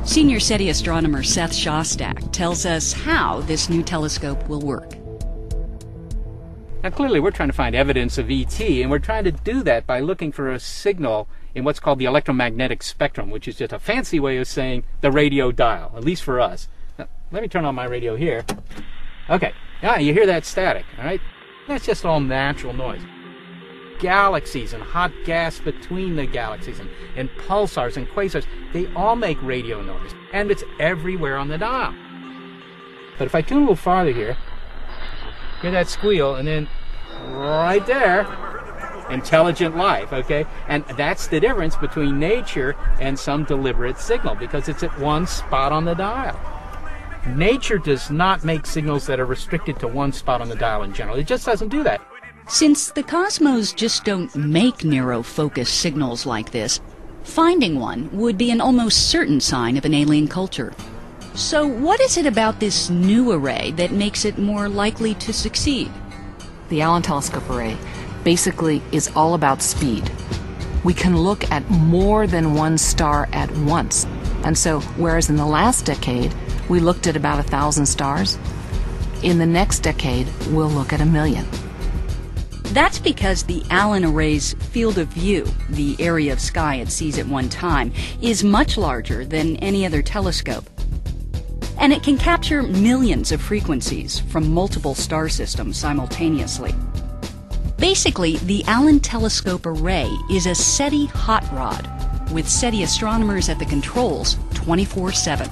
Senior SETI astronomer Seth Shostak tells us how this new telescope will work. Now clearly we're trying to find evidence of ET, and we're trying to do that by looking for a signal in what's called the electromagnetic spectrum, which is just a fancy way of saying the radio dial, at least for us. Now, let me turn on my radio here. Okay, you hear that static, all right? That's just all natural noise. Galaxies and hot gas between the galaxies and pulsars and quasars, they all make radio noise, and it's everywhere on the dial. But if I tune a little farther here, hear that squeal, and then right there, intelligent life, okay? And that's the difference between nature and some deliberate signal, because it's at one spot on the dial. Nature does not make signals that are restricted to one spot on the dial in general. It just doesn't do that. Since the cosmos just don't make narrow-focus signals like this, finding one would be an almost certain sign of an alien culture. So what is it about this new array that makes it more likely to succeed? The Allen Telescope Array basically is all about speed. We can look at more than one star at once. And so, whereas in the last decade, we looked at about 1,000 stars, in the next decade, we'll look at 1 million. That's because the Allen Array's field of view, the area of sky it sees at one time, is much larger than any other telescope. And it can capture millions of frequencies from multiple star systems simultaneously. Basically, the Allen Telescope Array is a SETI hot rod, with SETI astronomers at the controls 24/7.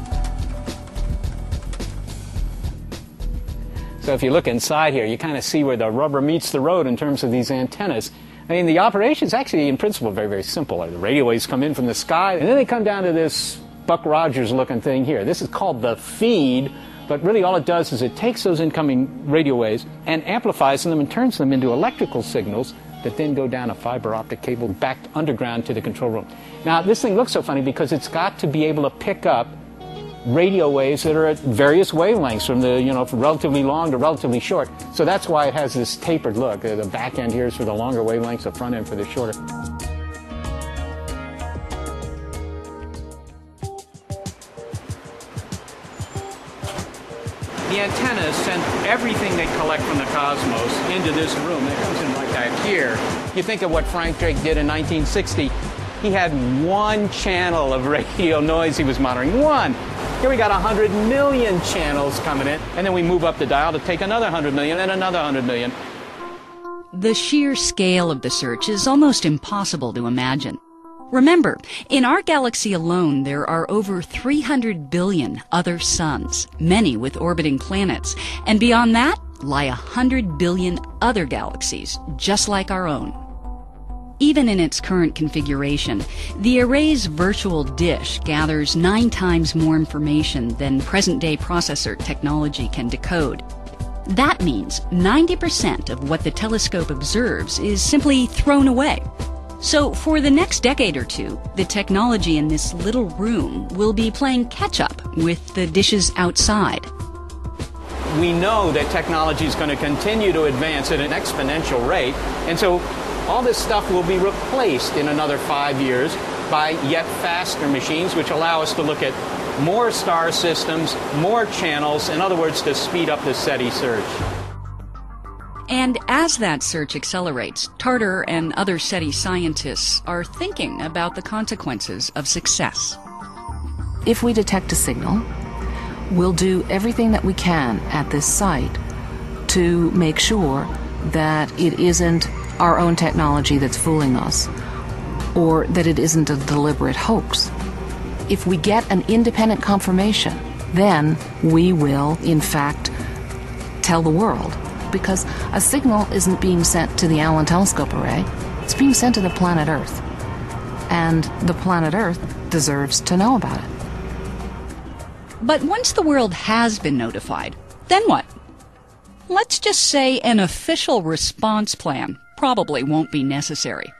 So if you look inside here, you kind of see where the rubber meets the road in terms of these antennas. I mean, the operation is actually, in principle, very, very simple. The radio waves come in from the sky, and then they come down to this Buck Rogers-looking thing here. This is called the feed, but really all it does is it takes those incoming radio waves and amplifies them and turns them into electrical signals that then go down a fiber optic cable back underground to the control room. Now, this thing looks so funny because it's got to be able to pick up radio waves that are at various wavelengths, from the from relatively long to relatively short. So that's why it has this tapered look. The back end here is for the longer wavelengths, the front end for the shorter. The antennas send everything they collect from the cosmos into this room. It comes in like that here. You think of what Frank Drake did in 1960. He had one channel of radio noise he was monitoring. One. Here we got 100 million channels coming in, and then we move up the dial to take another 100 million and another 100 million. The sheer scale of the search is almost impossible to imagine. Remember, in our galaxy alone, there are over 300 billion other suns, many with orbiting planets, and beyond that lie 100 billion other galaxies, just like our own. Even in its current configuration, the array's virtual dish gathers 9 times more information than present-day processor technology can decode. That means 90% of what the telescope observes is simply thrown away. So for the next decade or two, the technology in this little room will be playing catch-up with the dishes outside. We know that technology is going to continue to advance at an exponential rate, and so all this stuff will be replaced in another 5 years by yet faster machines, which allow us to look at more star systems, more channels, in other words, to speed up the SETI search. And as that search accelerates, Tarter and other SETI scientists are thinking about the consequences of success. If we detect a signal, we'll do everything that we can at this site to make sure that it isn't our own technology that's fooling us, or that it isn't a deliberate hoax. If we get an independent confirmation, then we will, in fact, tell the world, because a signal isn't being sent to the Allen Telescope Array, it's being sent to the planet Earth. And the planet Earth deserves to know about it. But once the world has been notified, then what? Let's just say an official response plan probably won't be necessary.